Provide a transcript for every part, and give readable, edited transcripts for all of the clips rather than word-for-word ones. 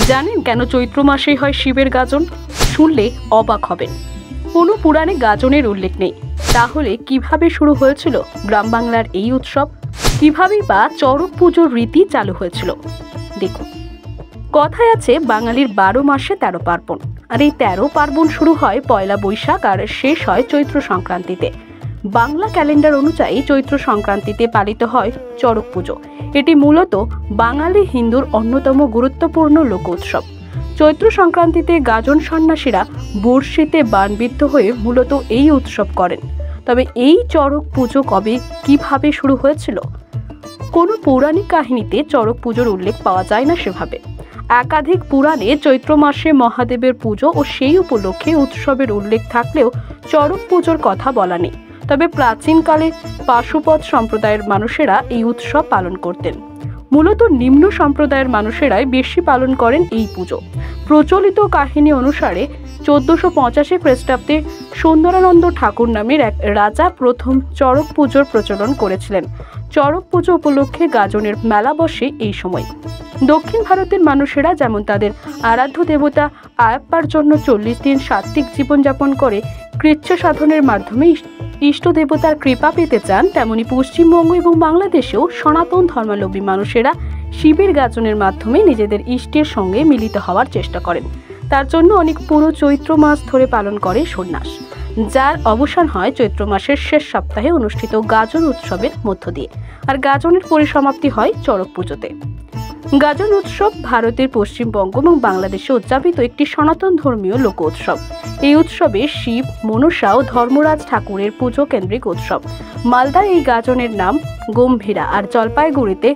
জানেন কেন চৈত্র মাসেই হয় শিবের গাজন? শুনলে অবাক হবেন। কোনো পুরাণে গাজনের উল্লেখ নেই। তাহলে কিভাবে শুরু হয়েছিল গ্রাম বাংলার এই উৎসব? কিভাবেই বা চড়ক পুজোর রীতি চালু হয়েছিল? দেখুন, কথায় আছে বাঙালির 12 মাসে 13 পার্বণ। আর এই 13 পার্বণ শুরু হয় পয়লা বৈশাখ আর শেষ হয় চৈত্র সংক্রান্তিতে। বাংলা ক্যালেন্ডার অনুযায়ী চৈত্র সংক্রান্তিতে পালিত হয় চড়ক পুজো। এটি মূলত বাঙালি হিন্দুর অন্যতম গুরুত্বপূর্ণ লোক উৎসব। চৈত্র সংক্রান্তিতে গাজন সন্ন্যাসীরা বর্ষিতে বানবিদ্ধ হয়ে মূলত এই উৎসব করেন। তবে এই চড়ক পুজো কবে কিভাবে শুরু হয়েছিল? কোনো পৌরাণিক কাহিনীতে চড়ক পুজোর উল্লেখ পাওয়া যায় না সেভাবে। একাধিক পুরাণে চৈত্র মাসে মহাদেবের পুজো ও সেই উপলক্ষে উৎসবের উল্লেখ থাকলেও চড়ক পুজোর কথা বলা নেই। তবে প্রাচীনকালে পাশুপত সম্প্রদায়ের মানুষেরা এই উৎসব পালন করতেন। মূলত নিম্ন সম্প্রদায়ের মানুষেরাই বেশি পালন করেন এই পুজো। প্রচলিত কাহিনী অনুসারে 1485 খ্রিস্টাব্দে সুন্দরানন্দ ঠাকুর নামের এক রাজা প্রথম চড়ক পুজোর প্রচলন করেছিলেন। চড়ক পুজো উপলক্ষে গাজনের মেলা বসে এই সময়। দক্ষিণ ভারতের মানুষেরা যেমন তাদের আরাধ্য দেবতা আয়াপ্পার জন্য 40 দিন সাত্ত্বিক জীবনযাপন করে কৃচ্ছ সাধনের মাধ্যমে ইষ্ট দেবতার কৃপা পেতে চান, তেমনি পশ্চিমবঙ্গ এবং বাংলাদেশেও সনাতন ধর্মাবলম্বী মানুষেরা শিবের গাজনের মাধ্যমে নিজেদের ইষ্টের সঙ্গে মিলিত হওয়ার চেষ্টা করেন। তার জন্য অনেক পুরো চৈত্র মাস ধরে পালন করে সন্ন্যাস, যার অবসান হয় চৈত্র মাসের শেষ সপ্তাহে অনুষ্ঠিত গাজন উৎসবের মধ্য দিয়ে। আর গাজনের পরিসমাপ্তি হয় চড়ক পুজোতে। গাজন উৎসব ভারতের পশ্চিমবঙ্গ এবং বাংলাদেশে উদযাপিত একটি সনাতন ধর্মীয় লোক উৎসব। এই উৎসবে শিব, মনসা ও ধর্মরাজ ঠাকুরের পুজো কেন্দ্রিক উৎসব। মালদায় এই গাজনের নাম গম্ভীরা আর জলপাইগুড়িতে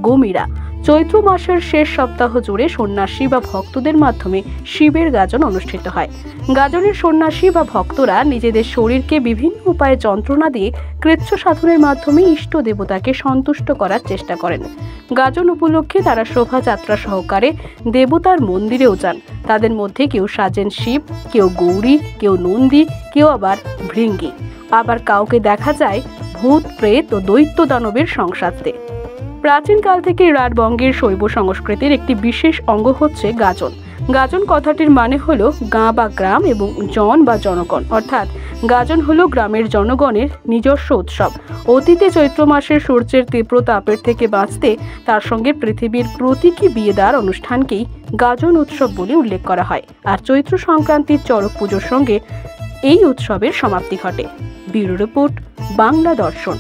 গমিরা। চৈত্র মাসের শেষ সপ্তাহ জুড়ে সন্ন্যাসী বা ভক্তদের মাধ্যমে শিবের গাজন অনুষ্ঠিত হয়। গাজনের সন্ন্যাসী বা ভক্তরা নিজেদের শরীরকে বিভিন্ন উপায়ে যন্ত্রণা দিয়ে কৃচ্ছ সাধনের মাধ্যমে ইষ্ট দেবতাকে সন্তুষ্ট করার চেষ্টা করেন। গাজন উপলক্ষে তারা শোভাযাত্রা সহকারে দেবতার মন্দিরেও যান। তাদের মধ্যে কেউ সাজেন শিব, কেউ গৌরী, কেউ নন্দী, কেউ আবার ভৃঙ্গি। আবার কাউকে দেখা যায় ভূত, প্রেত ও দৈত্য দানবের সংসারতে। প্রাচীনকাল থেকে রাঢ়বঙ্গের শৈব সংস্কৃতির একটি বিশেষ অঙ্গ হচ্ছে গাজন। গাজন কথাটির মানে হলো গাঁ বা গ্রাম এবং জন বা জনগণ, অর্থাৎ গাজন হলো গ্রামের জনগণের নিজস্ব উৎসব। অতীতে চৈত্র মাসের সূর্যের তীব্র তাপের থেকে বাঁচতে তার সঙ্গে পৃথিবীর প্রতীকী বিয়ে দেওয়ার অনুষ্ঠানকেই গাজন উৎসব বলে উল্লেখ করা হয়। আর চৈত্র সংক্রান্তির চড়ক পুজোর সঙ্গে এই উৎসবের সমাপ্তি ঘটে। ব্যুরো রিপোর্ট, বাংলা দর্শন।